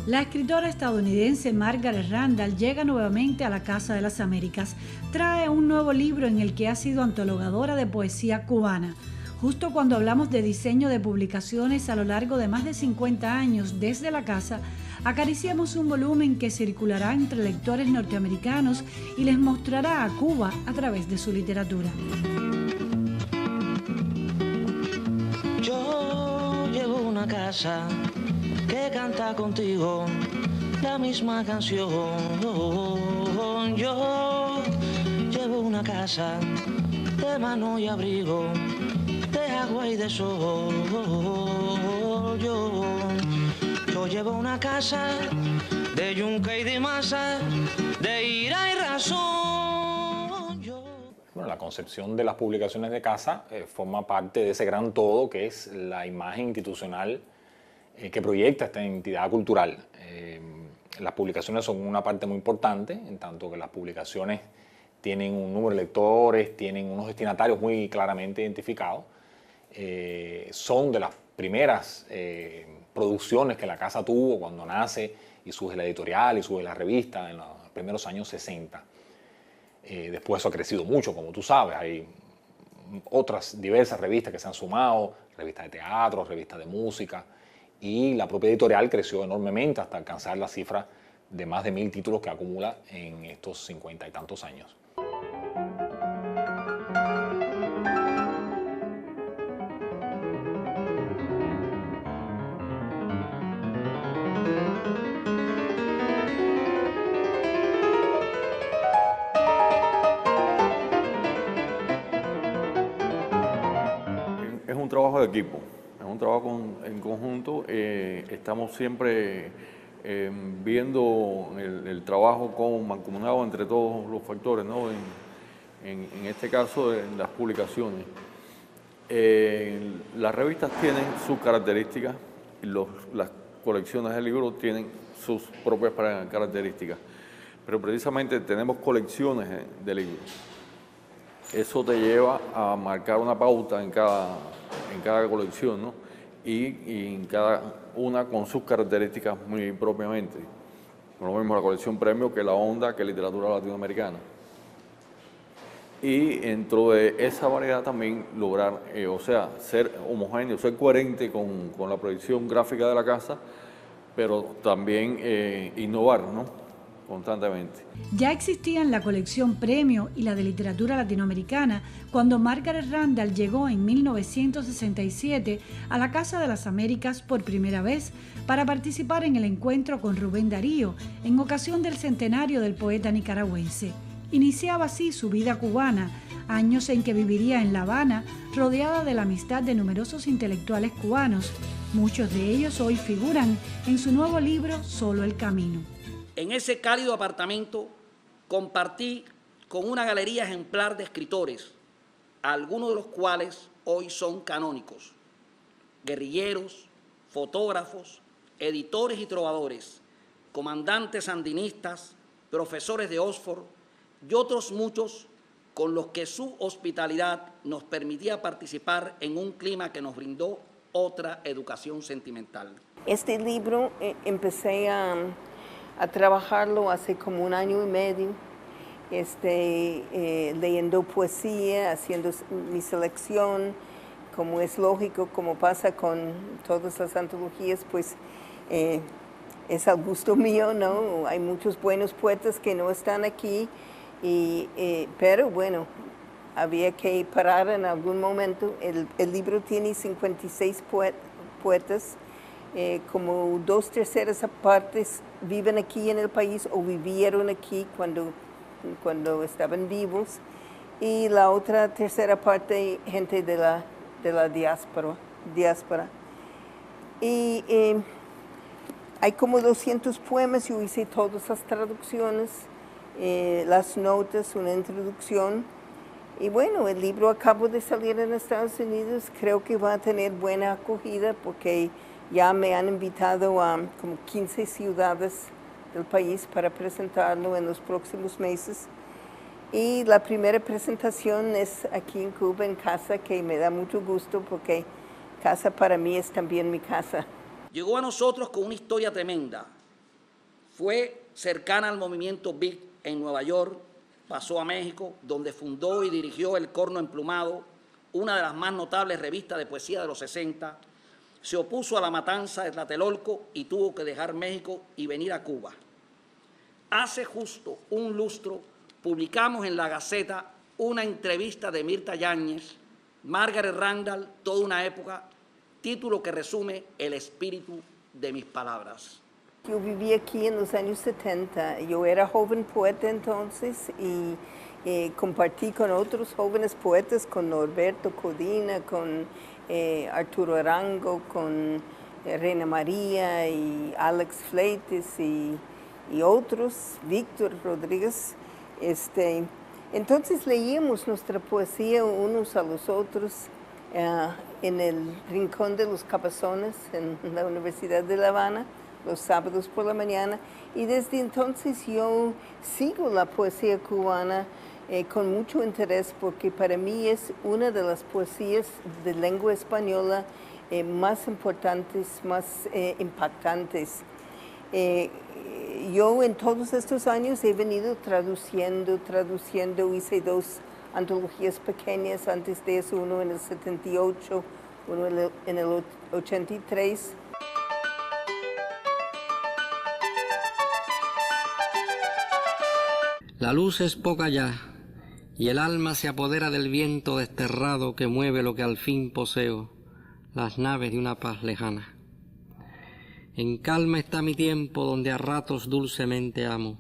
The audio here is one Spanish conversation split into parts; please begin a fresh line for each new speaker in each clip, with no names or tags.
La escritora estadounidense Margaret Randall llega nuevamente a la Casa de las Américas. Trae un nuevo libro en el que ha sido antologadora de poesía cubana. Justo cuando hablamos de diseño de publicaciones a lo largo de más de 50 años desde la casa, acariciamos un volumen que circulará entre lectores norteamericanos y les mostrará a Cuba a través de su literatura.
Yo llevo una casa que canta contigo la misma canción. Yo llevo una casa de mano y abrigo, de agua y de sol. Yo llevo una casa de yunque y de masa, de ira y razón.
Bueno, la concepción de las publicaciones de casa forma parte de ese gran todo que es la imagen institucional que proyecta esta entidad cultural. Las publicaciones son una parte muy importante, en tanto que las publicaciones tienen un número de lectores, tienen unos destinatarios muy claramente identificados. Son de las primeras producciones que la casa tuvo cuando nace y surge la editorial y surge la revista en los primeros años 60. Después eso ha crecido mucho, como tú sabes. Hay otras diversas revistas que se han sumado, revistas de teatro, revistas de música, y la propia editorial creció enormemente hasta alcanzar la cifra de más de 1000 títulos que acumula en estos 50 y tantos años.
Es un trabajo de equipo, es un trabajo en conjunto. Estamos siempre viendo el trabajo como mancomunado entre todos los factores, ¿no? En este caso, en las publicaciones. Las revistas tienen sus características, las colecciones de libros tienen sus propias características, pero precisamente tenemos colecciones de libros. Eso te lleva a marcar una pauta en cada colección, ¿no? Y en cada una con sus características muy propiamente. Por lo mismo la colección Premio que la Onda, que literatura latinoamericana. Y dentro de esa variedad también lograr, ser homogéneo, ser coherente con la proyección gráfica de la casa, pero también innovar, ¿no? Constantemente.
Ya existían la colección Premio y la de literatura latinoamericana cuando Margaret Randall llegó en 1967 a la Casa de las Américas por primera vez para participar en el encuentro con Rubén Darío en ocasión del centenario del poeta nicaragüense. Iniciaba así su vida cubana, años en que viviría en La Habana, rodeada de la amistad de numerosos intelectuales cubanos. Muchos de ellos hoy figuran en su nuevo libro Solo el Camino.
En ese cálido apartamento compartí con una galería ejemplar de escritores, algunos de los cuales hoy son canónicos, guerrilleros, fotógrafos, editores y trovadores, comandantes sandinistas, profesores de Oxford y otros muchos con los que su hospitalidad nos permitía participar en un clima que nos brindó otra educación sentimental.
Este libro empecé a trabajarlo hace como 1 año y medio, leyendo poesía, haciendo mi selección, como es lógico, como pasa con todas las antologías, pues es al gusto mío, ¿no? Hay muchos buenos poetas que no están aquí, pero bueno, había que parar en algún momento. El libro tiene 56 poetas, como 2/3 partes viven aquí en el país o vivieron aquí cuando estaban vivos, y la otra 1/3 parte gente de la diáspora. Y hay como 200 poemas, yo hice todas las traducciones, las notas, una introducción. Y bueno, el libro acaba de salir en Estados Unidos, creo que va a tener buena acogida porque ya me han invitado a como 15 ciudades del país para presentarlo en los próximos meses. Y la primera presentación es aquí en Cuba, en casa, que me da mucho gusto porque casa para mí es también mi casa.
Llegó a nosotros con una historia tremenda, Fue cercana al movimiento Beat en Nueva York, pasó a México, donde fundó y dirigió El Corno Emplumado, una de las más notables revistas de poesía de los 60, se opuso a la matanza de Tlatelolco y tuvo que dejar México y venir a Cuba. Hace justo un lustro publicamos en La Gaceta una entrevista de Mirta Yáñez, Margaret Randall, Toda una época, título que resume el espíritu de mis palabras.
Yo viví aquí en los años 70, yo era joven poeta entonces y compartí con otros jóvenes poetas, con Norberto Codina, con Arturo Arango, con Reina María y Alex Fleites y otros, Víctor Rodríguez. Entonces leíamos nuestra poesía unos a los otros en el Rincón de los Cabezones en la Universidad de La Habana, los sábados por la mañana, y desde entonces yo sigo la poesía cubana con mucho interés porque para mí es una de las poesías de lengua española más importantes, más impactantes. Yo en todos estos años he venido traduciendo, hice 2 antologías pequeñas, antes de eso uno en el 78, uno en el 83.
La luz es poca ya, y el alma se apodera del viento desterrado que mueve lo que al fin poseo, las naves de una paz lejana. En calma está mi tiempo donde a ratos dulcemente amo,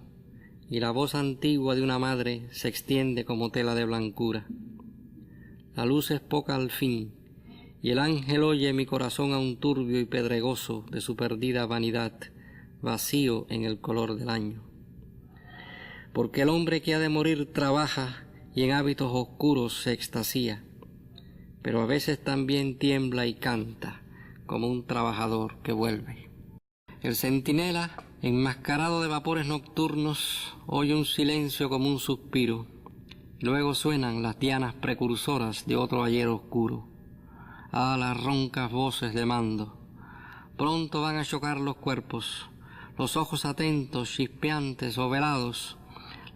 y la voz antigua de una madre se extiende como tela de blancura. La luz es poca al fin, y el ángel oye mi corazón aún turbio y pedregoso de su perdida vanidad, vacío en el color del año. Porque el hombre que ha de morir trabaja y en hábitos oscuros se extasía, pero a veces también tiembla y canta como un trabajador que vuelve. El centinela, enmascarado de vapores nocturnos, oye un silencio como un suspiro. Luego suenan las dianas precursoras de otro ayer oscuro. Ah, las roncas voces de mando. Pronto van a chocar los cuerpos, los ojos atentos, chispeantes o velados,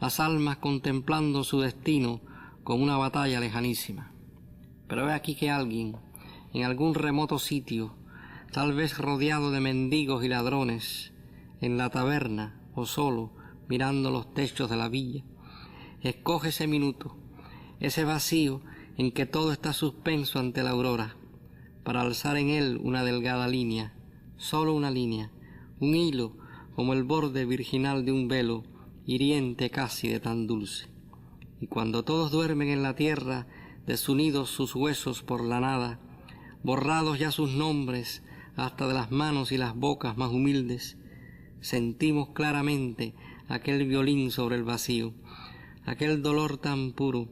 las almas contemplando su destino como una batalla lejanísima. Pero he aquí que alguien, en algún remoto sitio, tal vez rodeado de mendigos y ladrones, en la taberna o solo mirando los techos de la villa, escoge ese minuto, ese vacío en que todo está suspenso ante la aurora, para alzar en él una delgada línea, solo una línea, un hilo como el borde virginal de un velo, hiriente casi de tan dulce. Y cuando todos duermen en la tierra, desunidos sus huesos por la nada, borrados ya sus nombres hasta de las manos y las bocas más humildes, sentimos claramente aquel violín sobre el vacío, aquel dolor tan puro,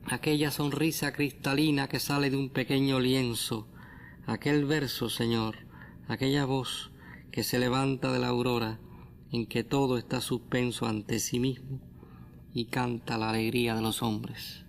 aquella sonrisa cristalina que sale de un pequeño lienzo, aquel verso, Señor, aquella voz que se levanta de la aurora, en que todo está suspenso ante sí mismo y canta la alegría de los hombres.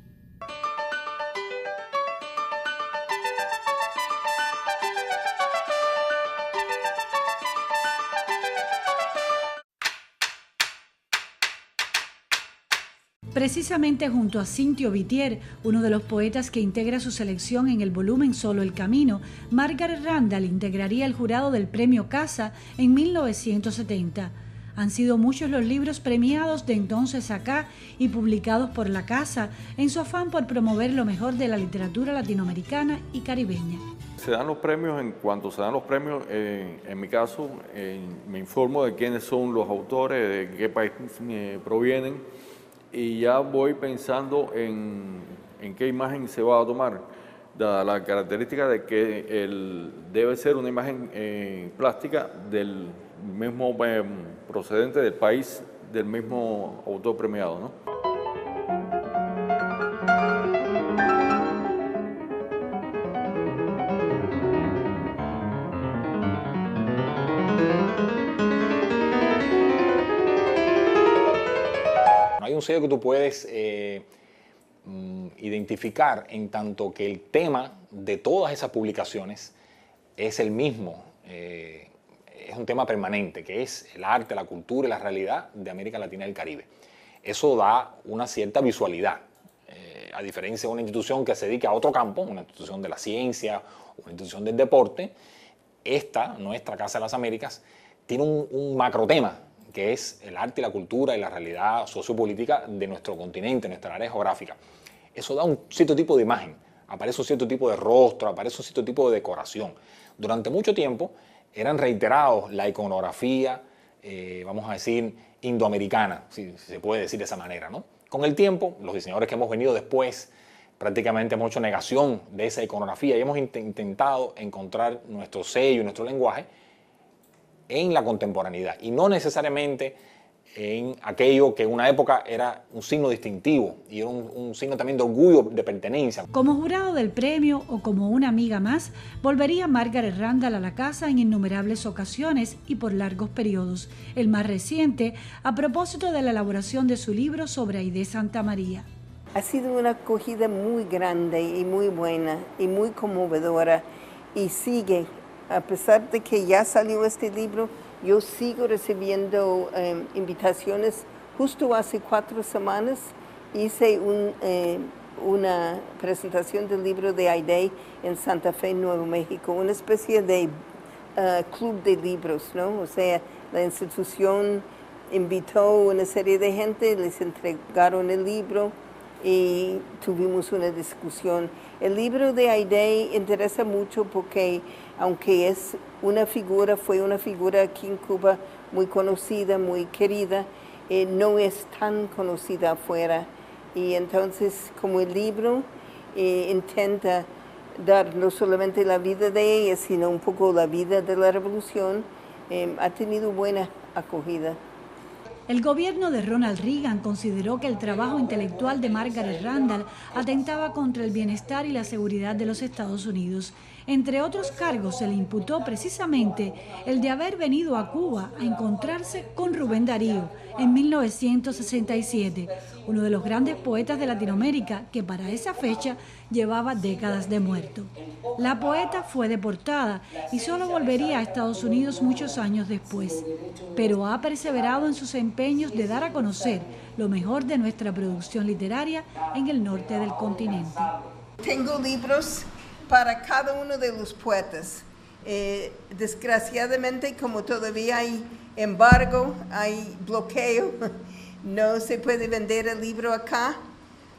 Precisamente junto a Cintio Vitier, uno de los poetas que integra su selección en el volumen Solo el Camino, Margaret Randall integraría el jurado del Premio Casa en 1970. Han sido muchos los libros premiados de entonces acá y publicados por la Casa en su afán por promover lo mejor de la literatura latinoamericana y caribeña.
Se dan los premios, en cuanto se dan los premios, en mi caso, me informo de quiénes son los autores, de qué país provienen, y ya voy pensando en qué imagen se va a tomar, dada la característica de que debe ser una imagen plástica del mismo procedente del país del mismo autor premiado, ¿no?
Hay un sello que tú puedes identificar en tanto que el tema de todas esas publicaciones es el mismo. es un tema permanente, que es el arte, la cultura y la realidad de América Latina y el Caribe. Eso da una cierta visualidad, a diferencia de una institución que se dedica a otro campo, una institución de la ciencia, una institución del deporte. Nuestra Casa de las Américas, tiene un macrotema, que es el arte y la cultura y la realidad sociopolítica de nuestro continente, nuestra área geográfica. Eso da un cierto tipo de imagen, aparece un cierto tipo de rostro, aparece un cierto tipo de decoración. Durante mucho tiempo eran reiterados la iconografía, vamos a decir, indoamericana, si se puede decir de esa manera, ¿no? Con el tiempo, los diseñadores que hemos venido después prácticamente hemos hecho negación de esa iconografía y hemos intentado encontrar nuestro sello y nuestro lenguaje en la contemporaneidad y no necesariamente en aquello que en una época era un signo distintivo y era un signo también de orgullo, de pertenencia.
Como jurado del premio o como una amiga más, volvería Margaret Randall a la casa en innumerables ocasiones y por largos periodos, el más reciente a propósito de la elaboración de su libro sobre Aide Santamaría.
Ha sido una acogida muy grande y muy buena y muy conmovedora y sigue, a pesar de que ya salió este libro, yo sigo recibiendo invitaciones. Justo hace 4 semanas hice una presentación del libro de Aide en Santa Fe, Nuevo México, una especie de club de libros, ¿no? O sea, la institución invitó a una serie de gente, les entregaron el libro y tuvimos una discusión. El libro de Aide interesa mucho porque, aunque fue una figura aquí en Cuba muy conocida, muy querida, no es tan conocida afuera. Y entonces, como el libro intenta dar no solamente la vida de ella, sino un poco la vida de la revolución, ha tenido buena acogida.
El gobierno de Ronald Reagan consideró que el trabajo intelectual de Margaret Randall atentaba contra el bienestar y la seguridad de los Estados Unidos. Entre otros cargos, se le imputó precisamente el de haber venido a Cuba a encontrarse con Rubén Darío en 1967, uno de los grandes poetas de Latinoamérica que para esa fecha llevaba décadas de muerto. La poeta fue deportada y solo volvería a Estados Unidos muchos años después, pero ha perseverado en sus empeños de dar a conocer lo mejor de nuestra producción literaria en el norte del continente.
Tengo libros para cada uno de los poetas. Desgraciadamente, como todavía hay embargo, hay bloqueo, no se puede vender el libro acá.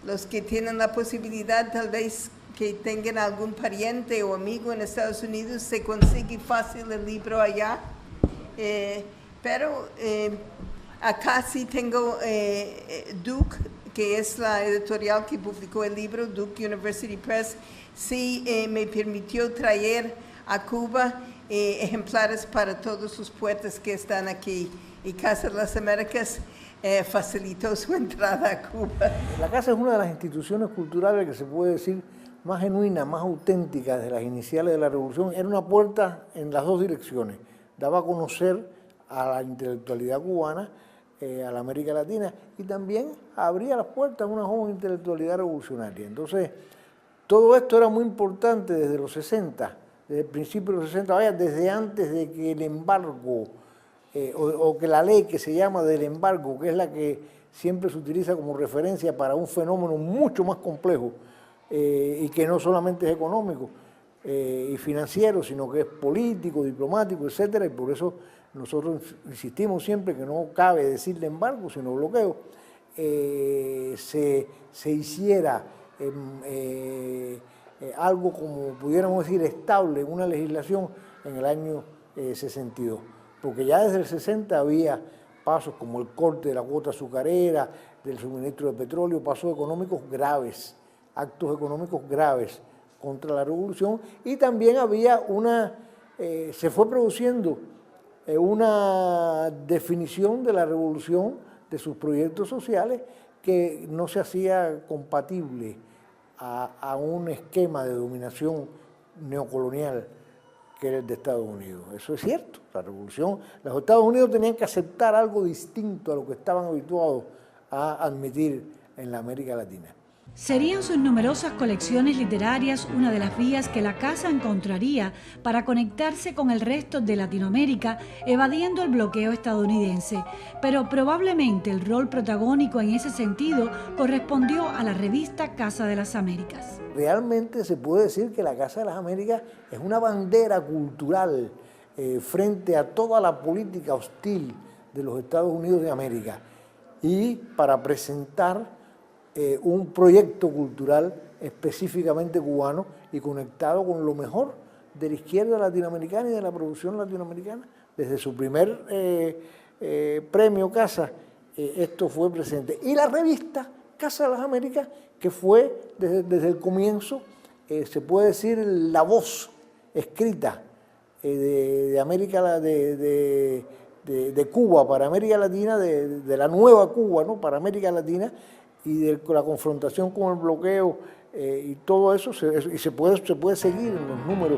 Los que tienen la posibilidad, tal vez que tengan algún pariente o amigo en Estados Unidos, se consigue fácil el libro allá. Pero acá sí tengo Duke, que es la editorial que publicó el libro, Duke University Press, sí me permitió traer a Cuba ejemplares para todos los poetas que están aquí. Y Casa de las Américas facilitó su entrada a Cuba.
La Casa es una de las instituciones culturales que se puede decir más genuina, más auténtica de las iniciales de la Revolución. Era una puerta en las dos direcciones. Daba a conocer a la intelectualidad cubana, a la América Latina, y también abría las puertas a una joven intelectualidad revolucionaria. Entonces, todo esto era muy importante desde los 60, desde el principio de los 60, vaya, desde antes de que el embargo, o que la ley que se llama del embargo, que es la que siempre se utiliza como referencia para un fenómeno mucho más complejo, y que no solamente es económico y financiero, sino que es político, diplomático, etcétera, y por eso nosotros insistimos siempre que no cabe decirle embargo, sino bloqueo, se hiciera algo como pudiéramos decir estable, una legislación en el año 62. Porque ya desde el 60 había pasos como el corte de la cuota azucarera, del suministro de petróleo, pasos económicos graves, actos económicos graves contra la revolución, y también había se fue produciendo una definición de la revolución, de sus proyectos sociales, que no se hacía compatible a un esquema de dominación neocolonial que era el de Estados Unidos. Eso es cierto, la revolución, los Estados Unidos tenían que aceptar algo distinto a lo que estaban habituados a admitir en la América Latina.
Serían sus numerosas colecciones literarias una de las vías que la casa encontraría para conectarse con el resto de Latinoamérica, evadiendo el bloqueo estadounidense. Pero probablemente el rol protagónico en ese sentido correspondió a la revista Casa de las Américas.
Realmente se puede decir que la Casa de las Américas es una bandera cultural frente a toda la política hostil de los Estados Unidos de América y para presentar un proyecto cultural específicamente cubano y conectado con lo mejor de la izquierda latinoamericana y de la producción latinoamericana. Desde su primer premio Casa, esto fue presente. Y la revista Casa de las Américas, que fue desde el comienzo, se puede decir, la voz escrita de América, de Cuba para América Latina, de la nueva Cuba, ¿no?, para América Latina, y de la confrontación con el bloqueo y todo eso, se puede seguir en los números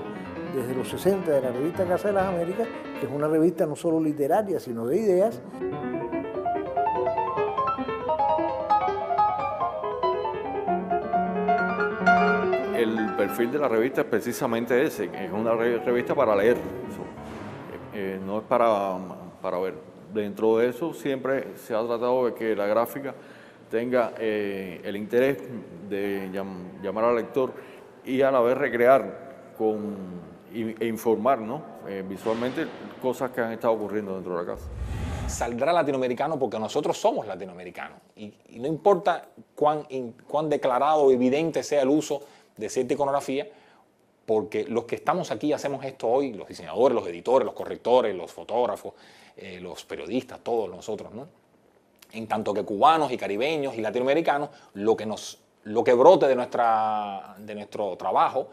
desde los 60 de la revista Casa de las Américas, que es una revista no solo literaria, sino de ideas.
El perfil de la revista es precisamente ese, es una revista para leer, no es para ver. Dentro de eso siempre se ha tratado de que la gráfica tenga el interés de llamar al lector y a la vez recrear e informar, ¿no?, visualmente cosas que han estado ocurriendo dentro de la casa.
Saldrá latinoamericano porque nosotros somos latinoamericanos y no importa cuán declarado o evidente sea el uso de cierta iconografía, porque los que estamos aquí hacemos esto hoy, los diseñadores, los editores, los correctores, los fotógrafos, los periodistas, todos nosotros, ¿no?, en tanto que cubanos y caribeños y latinoamericanos, lo que brote de nuestro trabajo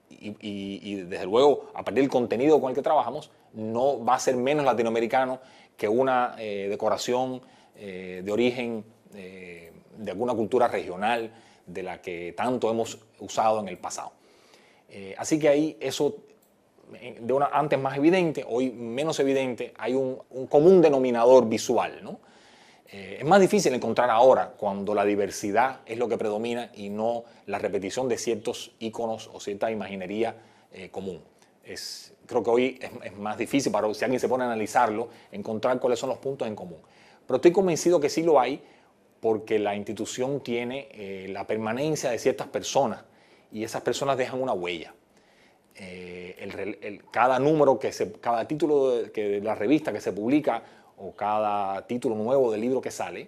y desde luego a partir del contenido con el que trabajamos, no va a ser menos latinoamericano que una decoración de origen de alguna cultura regional de la que tanto hemos usado en el pasado. Así que ahí eso, antes más evidente, hoy menos evidente, hay un común denominador visual, ¿no? Es más difícil encontrar ahora cuando la diversidad es lo que predomina y no la repetición de ciertos íconos o cierta imaginería común. Creo que hoy es más difícil, si alguien se pone a analizarlo, encontrar cuáles son los puntos en común. Pero estoy convencido que sí lo hay porque la institución tiene la permanencia de ciertas personas y esas personas dejan una huella. Cada número, cada título de la revista que se publica o cada título nuevo del libro que sale,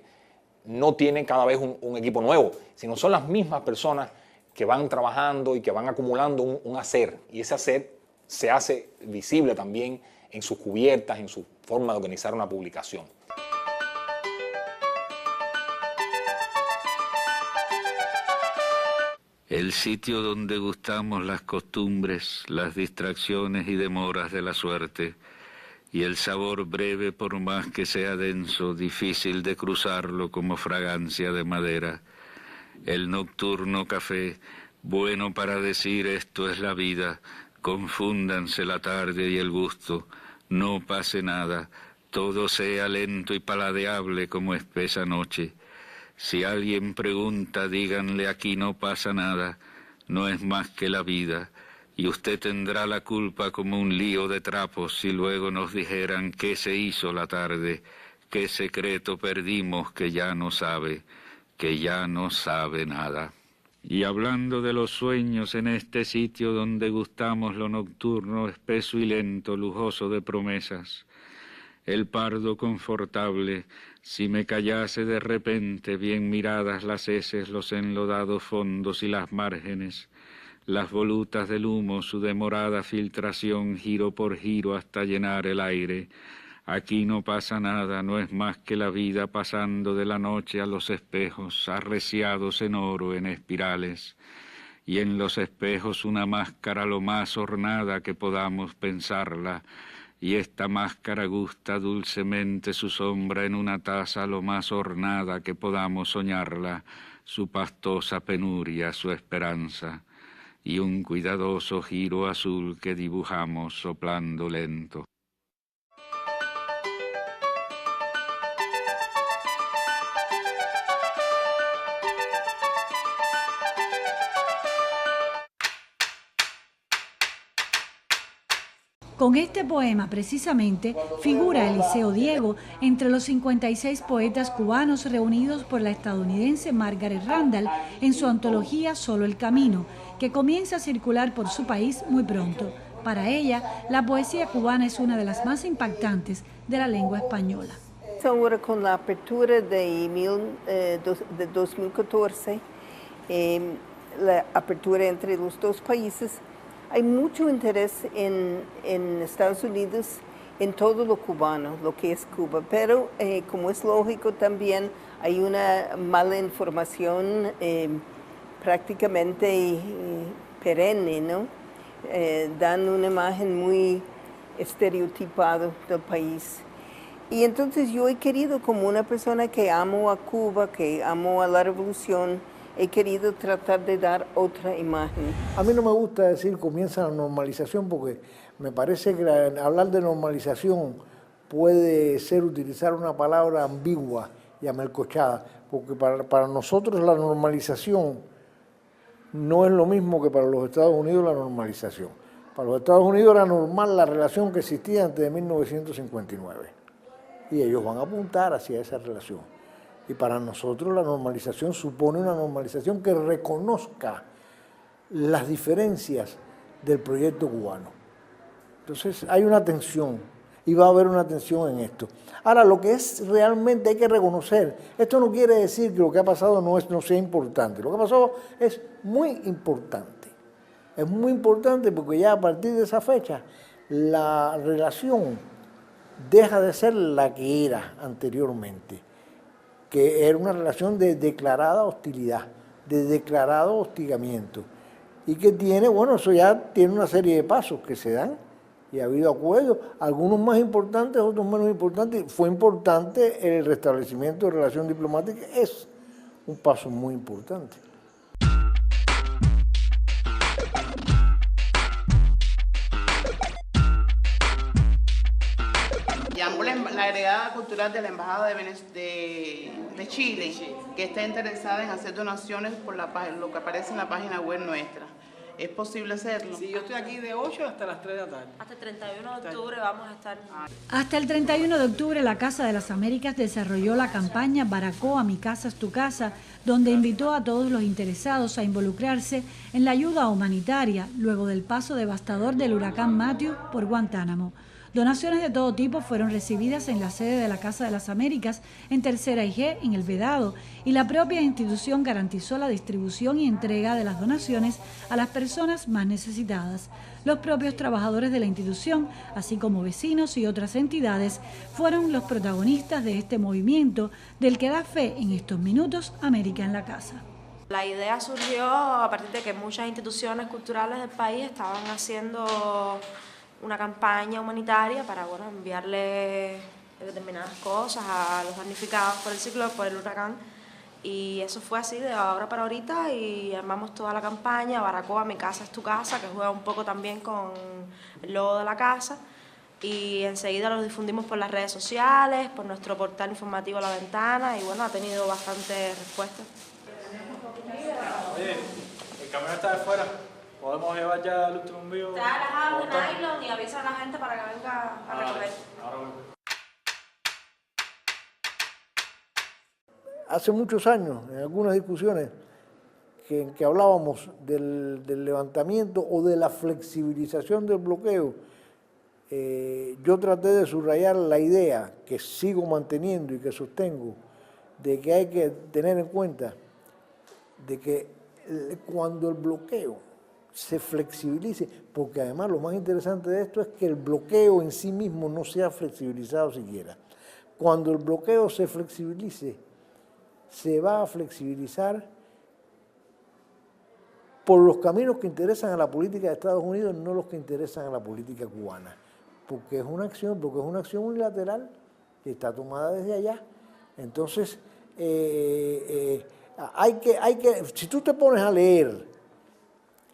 no tiene cada vez un equipo nuevo, sino son las mismas personas que van trabajando y que van acumulando un hacer. Y ese hacer se hace visible también en sus cubiertas, en su forma de organizar una publicación.
El sitio donde gustamos las costumbres, las distracciones y demoras de la suerte, y el sabor breve, por más que sea denso, difícil de cruzarlo como fragancia de madera. El nocturno café, bueno para decir esto es la vida, confúndanse la tarde y el gusto, no pase nada, todo sea lento y paladeable como espesa noche. Si alguien pregunta, díganle aquí no pasa nada, no es más que la vida. Y usted tendrá la culpa como un lío de trapos si luego nos dijeran qué se hizo la tarde, qué secreto perdimos que ya no sabe nada. Y hablando de los sueños en este sitio donde gustamos lo nocturno, espeso y lento, lujoso de promesas, el pardo confortable, si me callase de repente, bien miradas las heces, los enlodados fondos y las márgenes, las volutas del humo, su demorada filtración, giro por giro hasta llenar el aire. Aquí no pasa nada, no es más que la vida pasando de la noche a los espejos, arreciados en oro, en espirales. Y en los espejos una máscara lo más ornada que podamos pensarla, y esta máscara gusta dulcemente su sombra en una taza lo más ornada que podamos soñarla, su pastosa penuria, su esperanza. Y un cuidadoso giro azul que dibujamos soplando lento.
Con este poema, precisamente, figura Eliseo Diego entre los 56 poetas cubanos reunidos por la estadounidense Margaret Randall en su antología Solo el Camino, que comienza a circular por su país muy pronto. Para ella, la poesía cubana es una de las más impactantes de la lengua española.
Ahora con la apertura de 2014, la apertura entre los dos países, hay mucho interés en Estados Unidos en todo lo cubano, lo que es Cuba, pero como es lógico también hay una mala información prácticamente perenne, ¿no? Dan una imagen muy estereotipada del país. Y entonces yo he querido, como una persona que amo a Cuba, que amo a la revolución, he querido tratar de dar otra imagen.
A mí no me gusta decir comienza la normalización porque me parece que hablar de normalización puede ser utilizar una palabra ambigua y amelcochada, porque para nosotros la normalización no es lo mismo que para los Estados Unidos la normalización. Para los Estados Unidos era normal la relación que existía antes de 1959 y ellos van a apuntar hacia esa relación. Y para nosotros la normalización supone una normalización que reconozca las diferencias del proyecto cubano. Entonces hay una tensión y va a haber una tensión en esto. Ahora, lo que es realmente hay que reconocer, esto no quiere decir que lo que ha pasado no sea importante. Lo que ha pasado es muy importante. Es muy importante porque ya a partir de esa fecha la relación deja de ser la que era anteriormente, que era una relación de declarada hostilidad, de declarado hostigamiento, y que tiene, bueno, eso ya tiene una serie de pasos que se dan, y ha habido acuerdos, algunos más importantes, otros menos importantes. Fue importante el restablecimiento de relación diplomática, es un paso muy importante.
Llamó la heredada cultural de la Embajada de Chile, que está interesada en hacer donaciones por lo que aparece en la página web nuestra. ¿Es posible hacerlo?
Sí, yo estoy aquí de 8 hasta las 3 de la tarde.
Hasta el 31 de octubre vamos a estar.
Hasta el 31 de octubre la Casa de las Américas desarrolló la campaña Baracoa, mi casa es tu casa, donde invitó a todos los interesados a involucrarse en la ayuda humanitaria luego del paso devastador del huracán Matthew por Guantánamo. Donaciones de todo tipo fueron recibidas en la sede de la Casa de las Américas en Tercera y G, en El Vedado, y la propia institución garantizó la distribución y entrega de las donaciones a las personas más necesitadas. Los propios trabajadores de la institución, así como vecinos y otras entidades, fueron los protagonistas de este movimiento del que da fe en estos minutos América en la Casa.
La idea surgió a partir de que muchas instituciones culturales del país estaban haciendo una campaña humanitaria para enviarle determinadas cosas a los damnificados por el ciclón, por el huracán, y eso fue así de ahora para ahorita y armamos toda la campaña Baracoa, mi casa es tu casa, que juega un poco también con el logo de la casa, y enseguida lo difundimos por las redes sociales, por nuestro portal informativo La Ventana, y bueno, ha tenido bastante respuesta.
Oye, el camión está de fuera. ¿Podemos llevar ya el último envío?
Trae las aguas de nylon y avisa a la gente para que venga a recoger.
Hace muchos años, en algunas discusiones, en que hablábamos del levantamiento o de la flexibilización del bloqueo, yo traté de subrayar la idea que sigo manteniendo y que sostengo, de que hay que tener en cuenta de que cuando el bloqueo se flexibilice, porque además lo más interesante de esto es que el bloqueo en sí mismo no se ha flexibilizado siquiera. Cuando el bloqueo se flexibilice, se va a flexibilizar por los caminos que interesan a la política de Estados Unidos, no los que interesan a la política cubana, porque es una acción unilateral que está tomada desde allá. Entonces, si tú te pones a leer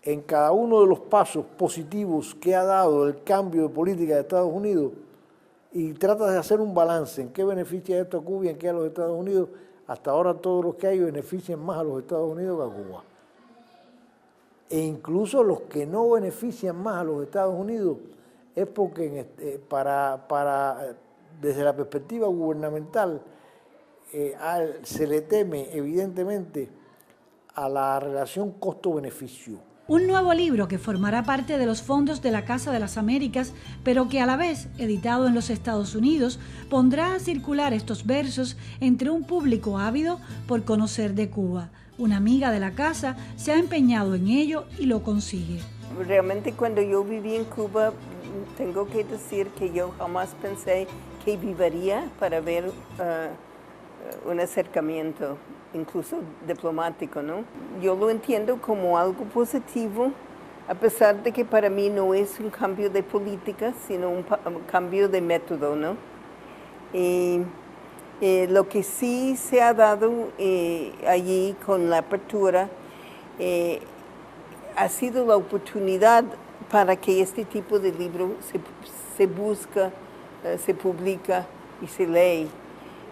en cada uno de los pasos positivos que ha dado el cambio de política de Estados Unidos y tratas de hacer un balance en qué beneficia esto a Cuba y en qué a los Estados Unidos, hasta ahora todos los que hay benefician más a los Estados Unidos que a Cuba. E incluso los que no benefician más a los Estados Unidos es porque desde la perspectiva gubernamental se le teme evidentemente a la relación costo-beneficio.
Un nuevo libro que formará parte de los fondos de la Casa de las Américas, pero que a la vez, editado en los Estados Unidos, pondrá a circular estos versos entre un público ávido por conocer de Cuba. Una amiga de la casa se ha empeñado en ello y lo consigue.
Realmente cuando yo viví en Cuba, tengo que decir que yo jamás pensé que viviría para ver un acercamiento, incluso diplomático, ¿no? Yo lo entiendo como algo positivo, a pesar de que para mí no es un cambio de política, sino un cambio de método, ¿no? Lo que sí se ha dado allí con la apertura ha sido la oportunidad para que este tipo de libro se busca, se publica y se lee.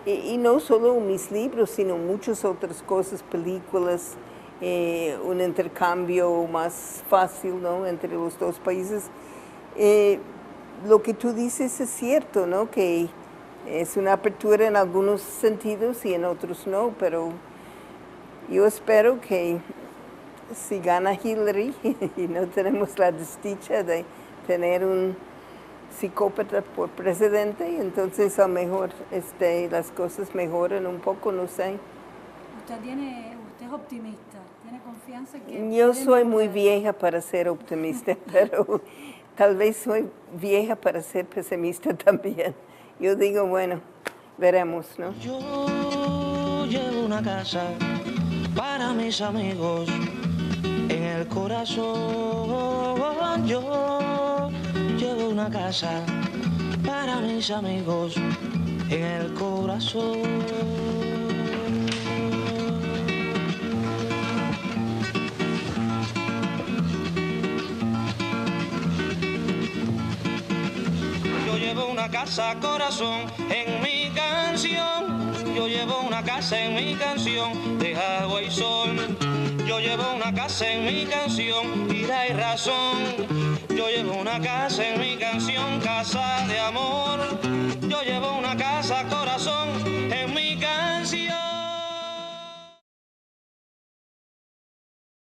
Y no solo mis libros, sino muchas otras cosas, películas, un intercambio más fácil, ¿no?, entre los dos países. Lo que tú dices es cierto, ¿no?, que es una apertura en algunos sentidos y en otros no, pero yo espero que si gana Hillary y no tenemos la desdicha de tener un psicópata por presidente, entonces a lo mejor las cosas mejoran un poco, no sé.
Usted es optimista, tiene confianza que...
Yo soy muy vieja para ser optimista, pero tal vez soy vieja para ser pesimista también. Yo digo, bueno, veremos, ¿no?
Yo llevo una casa para mis amigos en el corazón. Yo llevo una casa para mis amigos en el corazón. Yo llevo una casa, corazón, en mi canción. Yo llevo una casa en mi canción de agua y sol. Yo llevo una casa en mi canción, vida y razón. Yo llevo una casa en mi canción, casa de amor. Yo llevo una casa, corazón,